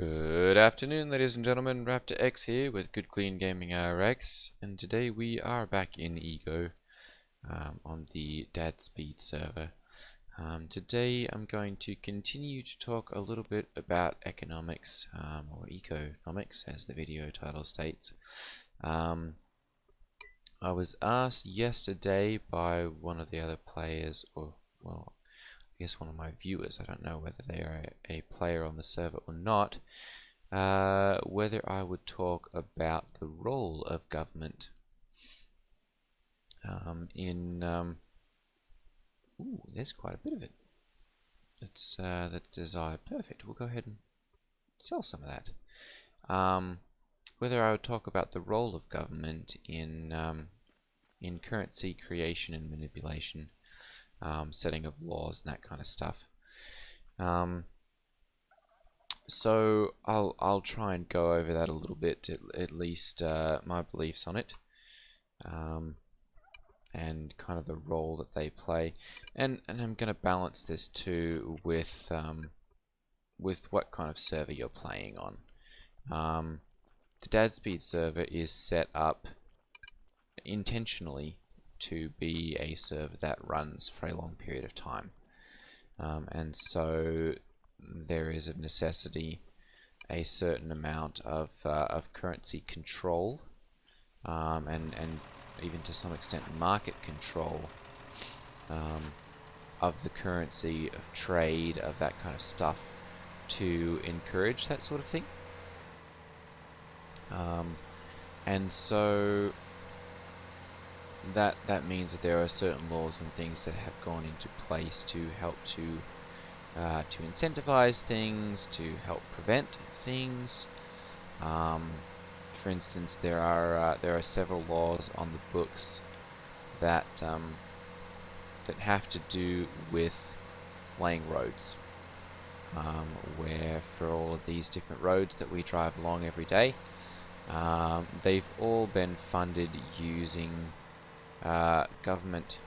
Good afternoon, ladies and gentlemen. Raptor X here with Good Clean Gaming RX, and today we are back in Ego on the Dadspeed server. Today I'm going to continue to talk a little bit about economics, or economics, as the video title states. I was asked yesterday by one of the other players, or well, I guess one of my viewers, I don't know whether they are a player on the server or not, whether I would talk about the role of government ooh, there's quite a bit of it. That's desired. Perfect. We'll go ahead and sell some of that. Whether I would talk about the role of government in currency creation and manipulation, setting of laws and that kind of stuff. So I'll try and go over that a little bit, at least my beliefs on it, and kind of the role that they play, and I'm going to balance this too with what kind of server you're playing on. The Dadspeed server is set up intentionally to be a server that runs for a long period of time, and so there is of necessity a certain amount of currency control, and even to some extent market control of the currency, of trade, of that kind of stuff, to encourage that sort of thing. And so that means that there are certain laws and things that have gone into place to help to incentivize things, to help prevent things. For instance, there are several laws on the books that that have to do with laying roads, where for all of these different roads that we drive along every day, they've all been funded using government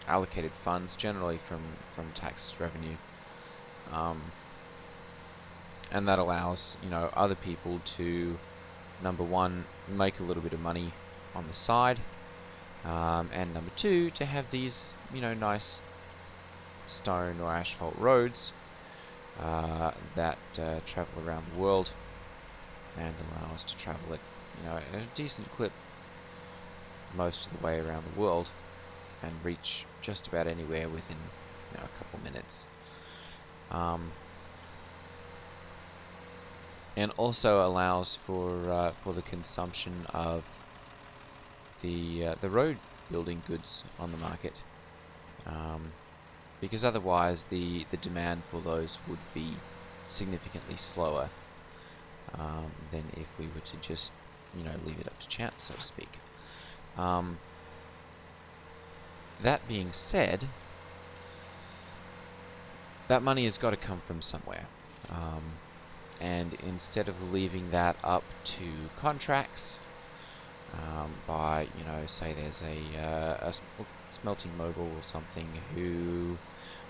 allocated funds, generally from tax revenue, and that allows, you know, other people to, number one, make a little bit of money on the side, and number two, to have these, you know, nice stone or asphalt roads that travel around the world and allow us to travel at, you know, at a decent clip most of the way around the world and reach just about anywhere within, you know, a couple minutes. And also allows for the consumption of the road building goods on the market, because otherwise the demand for those would be significantly slower than if we were to just, you know, leave it up to chance, so to speak. That being said, that money has got to come from somewhere, and instead of leaving that up to contracts, by, you know, say there's a smelting mogul or something who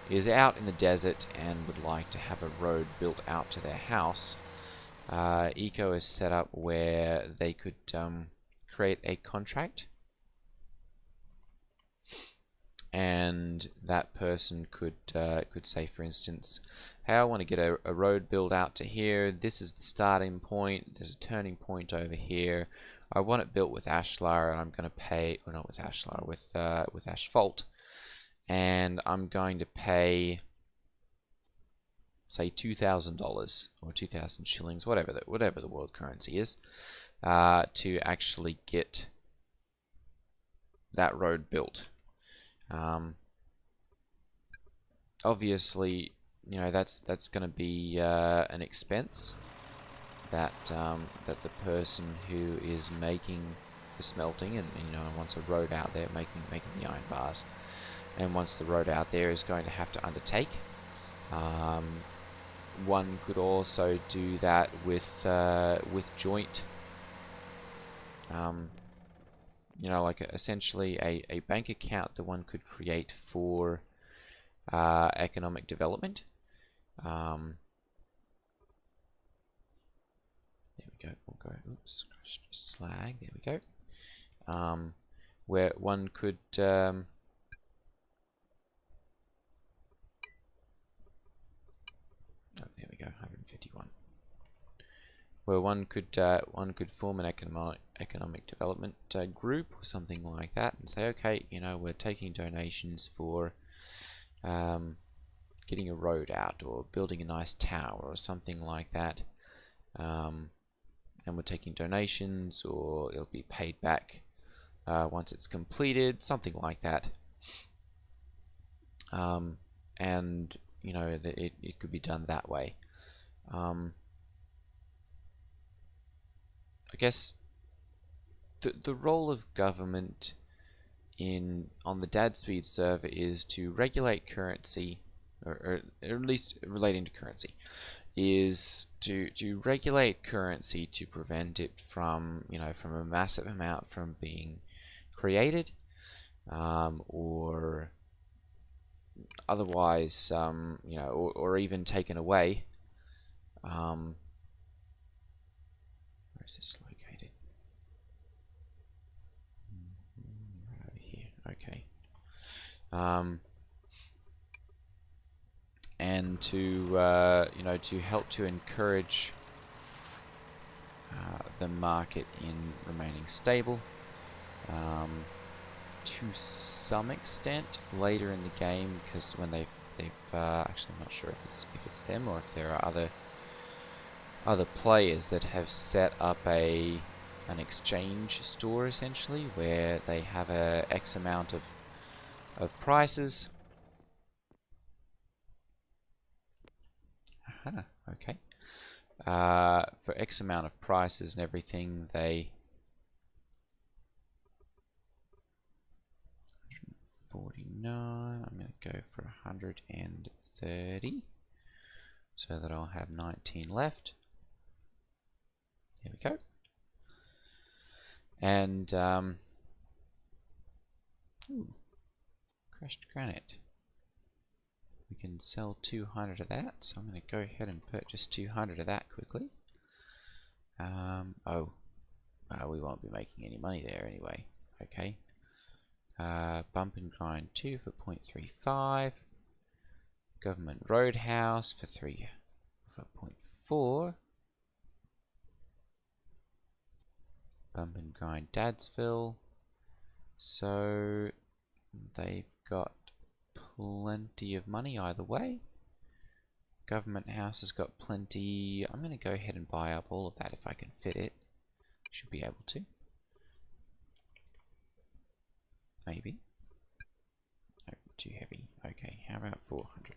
is out in the desert and would like to have a road built out to their house, Eco is set up where they could create a contract, and that person could say, for instance, hey, I want to get a road built out to here. This is the starting point. There's a turning point over here. I want it built with ashlar, and I'm going to pay, or not with ashlar, with asphalt, and I'm going to pay, say, $2,000 or 2,000 shillings, whatever the world currency is, to actually get that road built. Obviously, you know, that's going to be an expense that the person who is making the smelting and you know, wants a road out there, making the iron bars, and once the road out there, is going to have to undertake. One could also do that with joint, you know, like essentially a bank account that one could create for economic development, There we go. We'll go. Oops, crushed slag. There we go. Where one could oh, there we go. 151. Where one could form an economic development group or something like that, and say, okay, you know, we're taking donations for getting a road out or building a nice tower or something like that, and we're taking donations, or it'll be paid back once it's completed, something like that. And you know, it could be done that way. I guess the role of government on the Dadspeed server is to regulate currency, or at least relating to currency, is to regulate currency to prevent it from, you know, from a massive amount from being created, or otherwise, you know, or even taken away. Where is this located? Right over here. Okay. And to you know, to help to encourage the market in remaining stable. To some extent later in the game, because when they've actually, I'm not sure if it's them or if there are other players that have set up an exchange store, essentially, where they have a X amount of prices. Aha, okay. For X amount of prices and everything, they 49. I'm going to go for 130, so that I'll have 19 left. There we go. And ooh, crushed granite. We can sell 200 of that, so I'm going to go ahead and purchase 200 of that quickly. We won't be making any money there anyway. Okay. Bump and grind 2 for 0.35. Government roadhouse for 0.4. Bump and grind Dadsville. So they've got plenty of money either way. Government house has got plenty. I'm going to go ahead and buy up all of that if I can fit it. Should be able to. Maybe. No, too heavy. Okay, how about 400?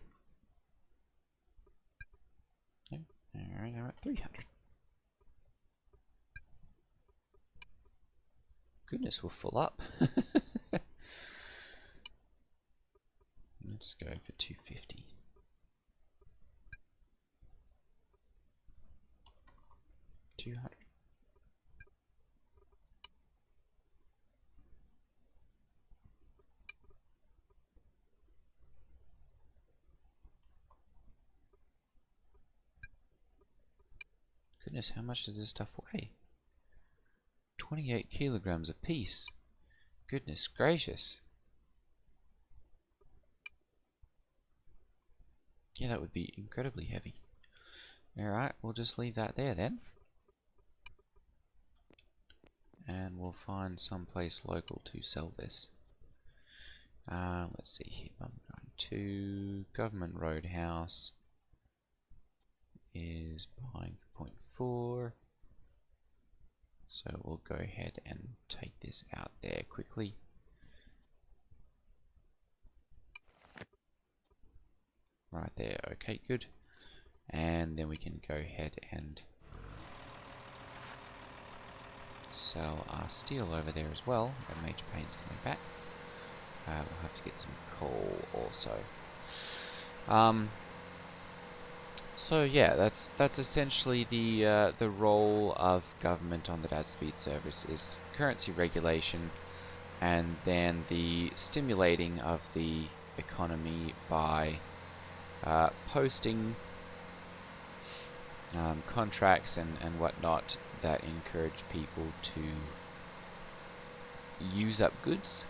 No. Alright, how about 300? Goodness, we're full up. Let's go for 250. $200. Goodness, how much does this stuff weigh? 28 kilograms a piece. Goodness gracious. Yeah, that would be incredibly heavy. Alright, we'll just leave that there then. And we'll find some place local to sell this. Let's see here. 2 Government Roadhouse is buying for 0.4. So we'll go ahead and take this out there quickly. Right there, okay, good. And then we can go ahead and sell our steel over there as well. Our major paint's coming back. We'll have to get some coal also. So yeah, that's essentially the role of government on the Dadspeed service, is currency regulation, and then the stimulating of the economy by posting contracts and whatnot that encourage people to use up goods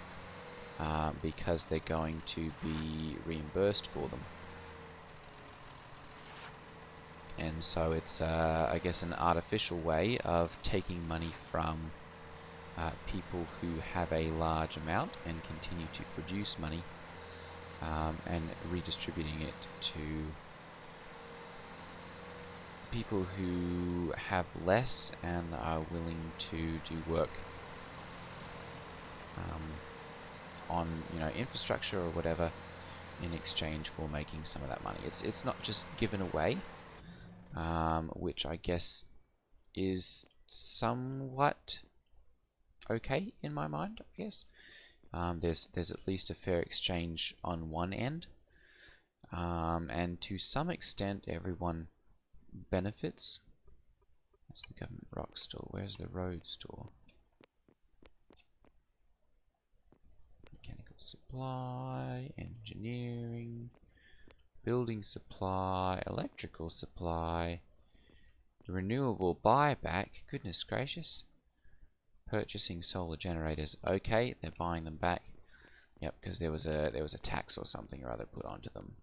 because they're going to be reimbursed for them. And so it's, I guess, an artificial way of taking money from people who have a large amount and continue to produce money and redistributing it to people who have less and are willing to do work on, infrastructure or whatever in exchange for making some of that money. It's not just given away, which I guess is somewhat okay in my mind, I guess. There's at least a fair exchange on one end, and to some extent everyone benefits. That's the government rock store. Where's the road store? Mechanical supply, engineering, building supply, electrical supply, renewable buyback. Goodness gracious. Purchasing solar generators. Okay, they're buying them back. Yep, because there was a tax or something or other put onto them.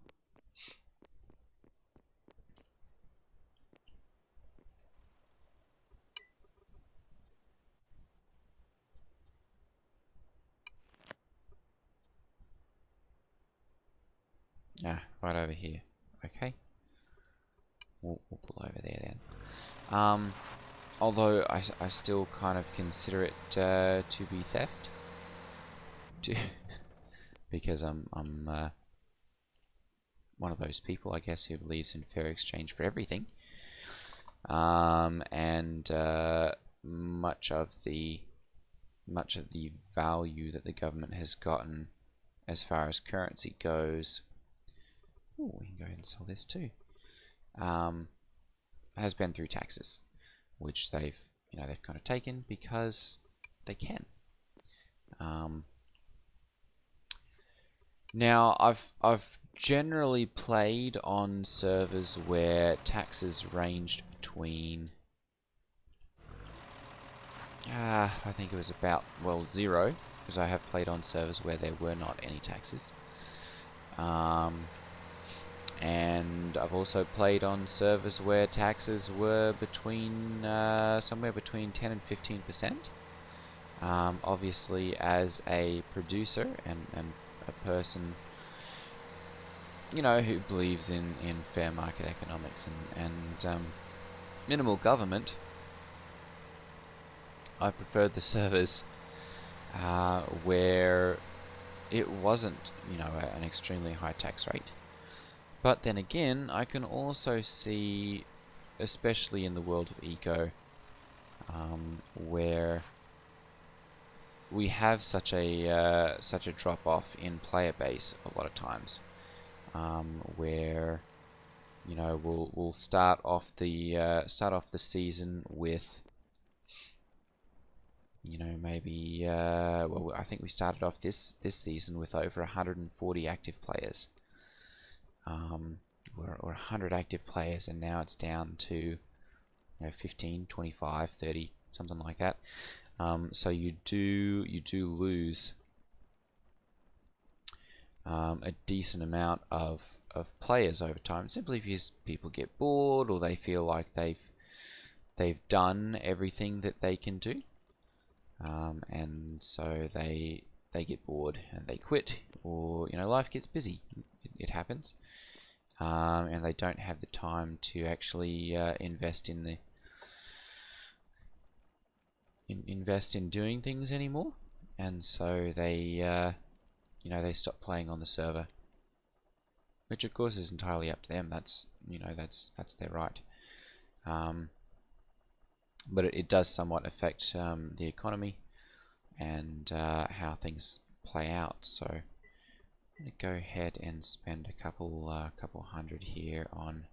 Ah, right over here. Okay. We'll pull over there then. Although I still kind of consider it to be theft, because I'm one of those people, I guess, who believes in fair exchange for everything. And much of the value that the government has gotten as far as currency goes. Oh, we can go ahead and sell this too. Has been through taxes, which they've kind of taken because they can. Now I've generally played on servers where taxes ranged between I think it was about, well, 0, because I have played on servers where there were not any taxes. And I've also played on servers where taxes were between somewhere between 10 and 15%. Obviously, as a producer and a person, who believes in fair market economics and minimal government, I preferred the servers where it wasn't, an extremely high tax rate. But then again, I can also see, especially in the world of eco, where we have such a drop off in player base a lot of times, where we'll start off the season with maybe well, I think we started off this season with over 140 active players. Or 100 active players, and now it's down to 15, 25, 30, something like that. So you do lose a decent amount of players over time, simply because people get bored or they feel like they've done everything that they can do, and so they get bored and they quit, or life gets busy. It happens. And they don't have the time to actually invest in doing things anymore, and so they they stop playing on the server, which of course is entirely up to them. That's that's their right. But it does somewhat affect the economy and how things play out. So I'm going to go ahead and spend a couple hundred here on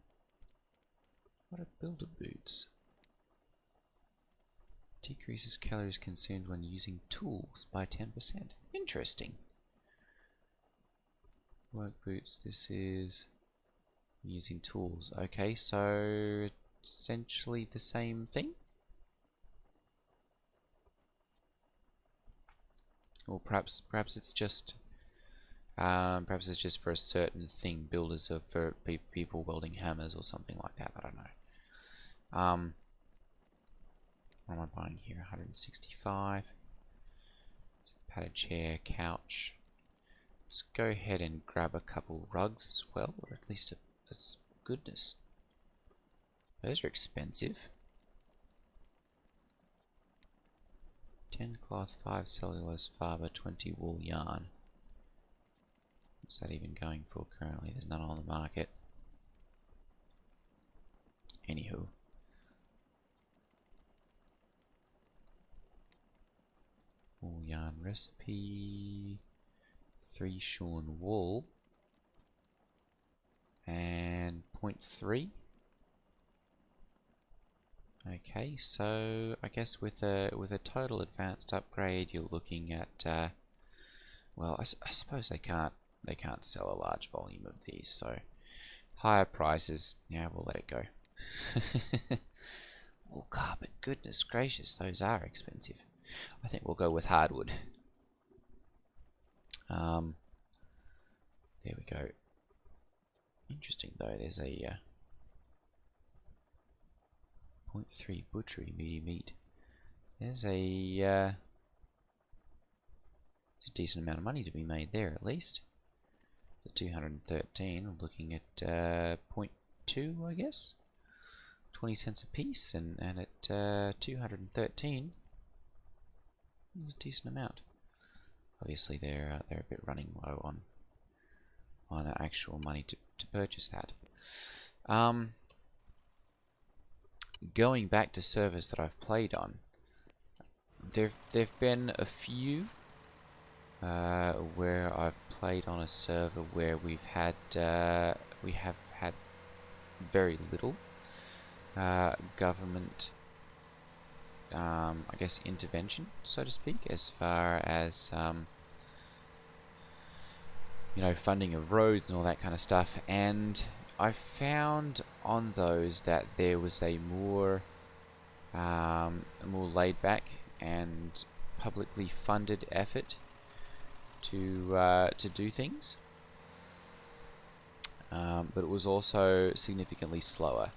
what are builder boots. Decreases calories consumed when using tools by 10%. Interesting. Work boots, this is using tools. Okay, so essentially the same thing. Or perhaps it's just for a certain thing. Builders are for people welding hammers or something like that. I don't know. What am I buying here? 165. Padded chair, couch. Let's go ahead and grab a couple rugs as well, or at least that's goodness. Those are expensive. 10 cloth, 5 cellulose fiber, 20 wool yarn. What's that even going for currently? There's none on the market. Anywho. Wool yarn recipe. 3 shorn wool. And 0.3. Okay, so I guess with a total advanced upgrade, you're looking at well, I suppose they can't sell a large volume of these, so higher prices. Yeah, we'll let it go. Wool carpet, goodness gracious, those are expensive. I think we'll go with hardwood. There we go. Interesting though. There's a 0.3 butchery meaty meat. There's a decent amount of money to be made there, at least. The 213, I'm looking at 0.2, I guess. 20 cents a piece, and at 213, it's a decent amount. Obviously, they're a bit running low on actual money to purchase that. Going back to servers that I've played on, there've been a few where I've played on a server where we have had very little government, I guess, intervention, so to speak, as far as you know, funding of roads and all that kind of stuff. And I found on those that there was a more laid back and publicly funded effort to do things, but it was also significantly slower.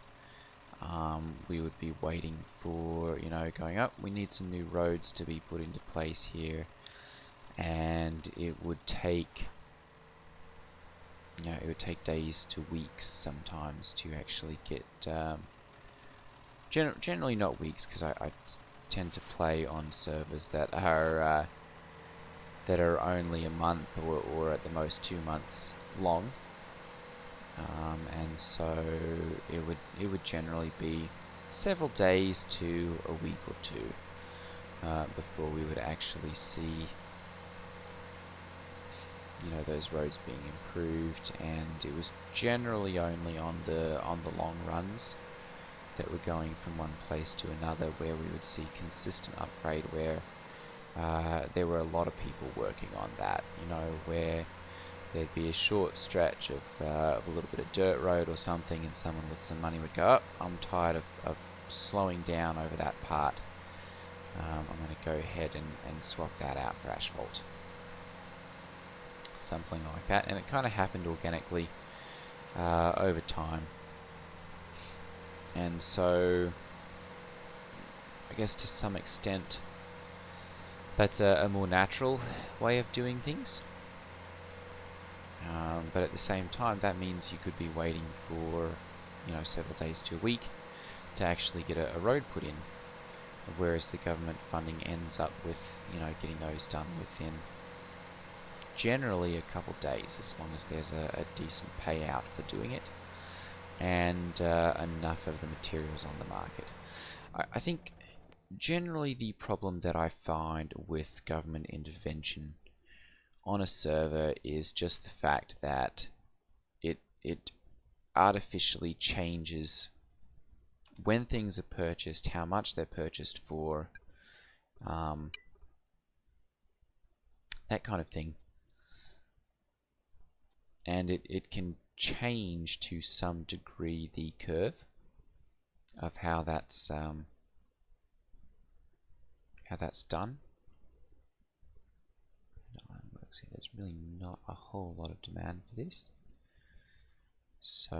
We would be waiting for, you know, going up, we need some new roads to be put into place here, and it would take, you know, it would take days to weeks sometimes to actually get, generally not weeks, because I tend to play on servers that are only a month or at the most 2 months long, and so it would generally be several days to a week or two before we would actually see, you know, those roads being improved. And it was generally only on the long runs that were going from one place to another where we would see consistent upgrade, where there were a lot of people working on that, you know, where there'd be a short stretch of a little bit of dirt road or something, and someone with some money would go, oh, I'm tired of slowing down over that part. I'm going to go ahead and swap that out for asphalt. Something like that. And it kind of happened organically over time. And so, I guess to some extent, that's a more natural way of doing things. But at the same time, that means you could be waiting for, you know, several days to a week to actually get a road put in, whereas the government funding ends up with, you know, getting those done within generally a couple days, as long as there's a decent payout for doing it and enough of the materials on the market. I think generally the problem that I find with government intervention on a server is just the fact that it artificially changes when things are purchased, how much they're purchased for, that kind of thing. And it can change to some degree the curve of how that's done. There's really not a whole lot of demand for this, so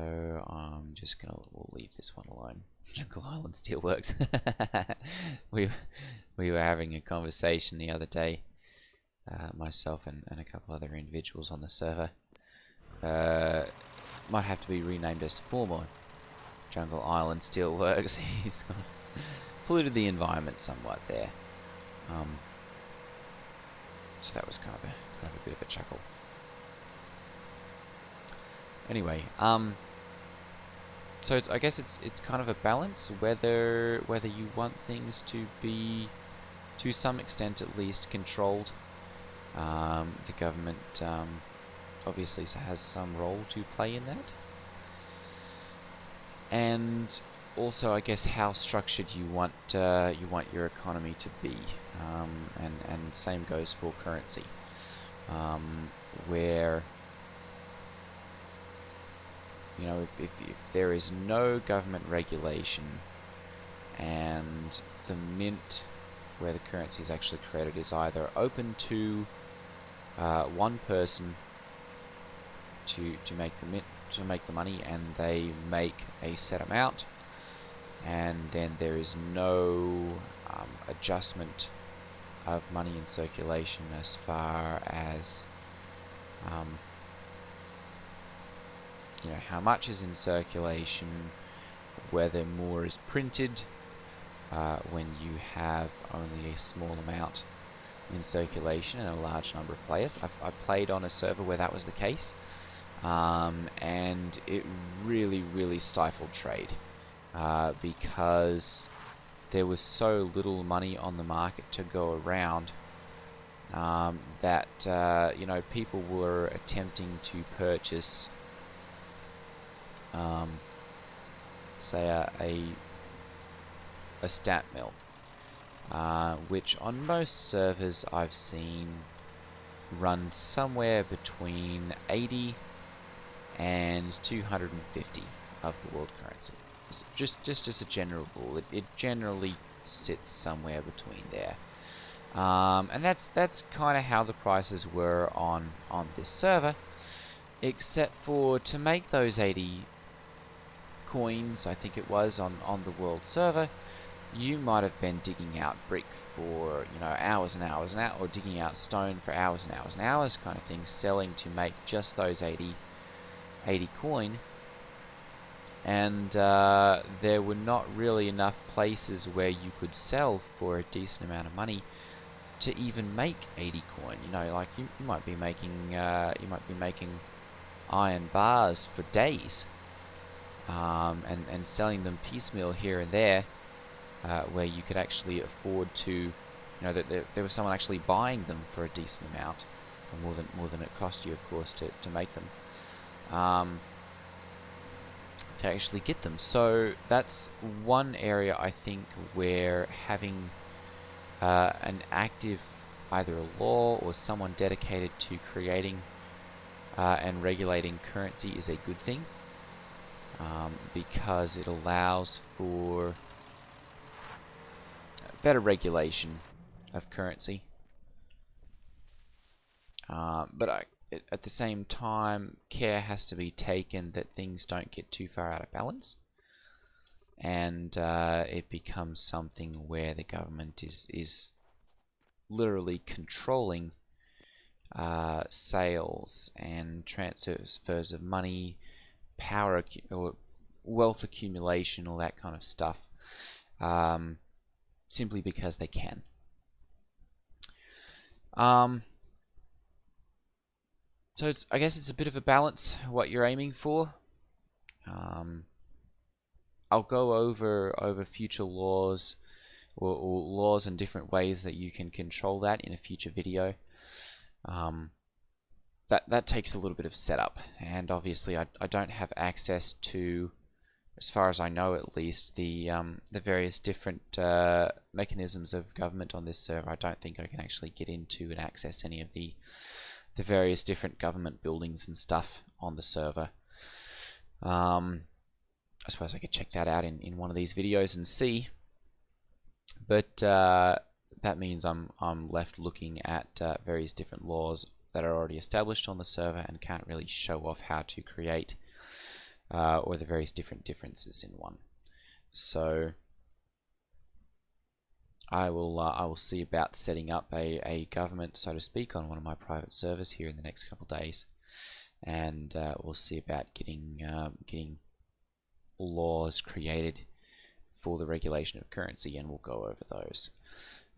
I'm just we'll leave this one alone. Jungle Island Steelworks. we were having a conversation the other day, myself and a couple other individuals on the server. Might have to be renamed as former Jungle Island Steelworks. He's kind of polluted the environment somewhat there. So that was kind of a bit of a chuckle. Anyway, so I guess it's kind of a balance whether you want things to be, to some extent at least, controlled. The government obviously has some role to play in that, and also I guess how structured you want your economy to be, and same goes for currency, where you know if there is no government regulation and the mint where the currency is actually created is either open to one person to make the money, and they make a set amount, and then there is no adjustment of money in circulation as far as you know, how much is in circulation, whether more is printed when you have only a small amount in circulation and a large number of players. I played on a server where that was the case, and it really stifled trade because there was so little money on the market to go around that you know, people were attempting to purchase say a stat mill, which on most servers I've seen run somewhere between 80 and 250 of the world currency. Just as a general rule, it generally sits somewhere between there, and that's kind of how the prices were on this server, except for to make those 80 coins, I think it was, on the world server, you might have been digging out brick for, you know, hours and hours and hours, or digging out stone for hours and hours and hours kind of thing, selling to make just those 80 coin, and there were not really enough places where you could sell for a decent amount of money to even make 80 coin. You know, like you might be making iron bars for days, and selling them piecemeal here and there, where you could actually afford to, you know, that there was someone actually buying them for a decent amount, or more than it cost you, of course, to make them, to actually get them. So that's one area I think where having an active, either a law or someone dedicated to creating and regulating currency is a good thing, because it allows for better regulation of currency, but at the same time, care has to be taken that things don't get too far out of balance, and it becomes something where the government is literally controlling sales and transfers of money, power or wealth accumulation, all that kind of stuff, simply because they can. So I guess it's a bit of a balance what you're aiming for. I'll go over future laws or laws and different ways that you can control that in a future video. That takes a little bit of setup, and obviously I don't have access to, as far as I know at least, the various different mechanisms of government on this server. I don't think I can actually get into and access any of the various different government buildings and stuff on the server. I suppose I could check that out in one of these videos and see. But that means I'm left looking at various different laws that are already established on the server and can't really show off how to create or the various different differences in one. So I will see about setting up a government, so to speak, on one of my private servers here in the next couple of days, and we'll see about getting laws created for the regulation of currency, and we'll go over those.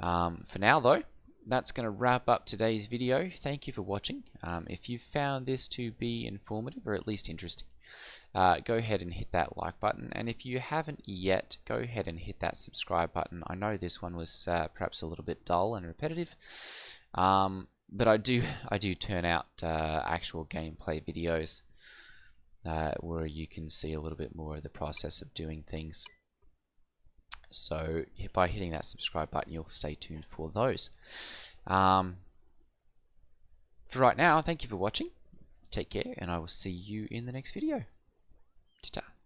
For now, though, that's going to wrap up today's video. Thank you for watching. If you found this to be informative or at least interesting, go ahead and hit that like button, and if you haven't yet, go ahead and hit that subscribe button. I know this one was perhaps a little bit dull and repetitive, but I do turn out actual gameplay videos where you can see a little bit more of the process of doing things. So by hitting that subscribe button, you'll stay tuned for those. For right now, thank you for watching. Take care, and I will see you in the next video. Ta-ta.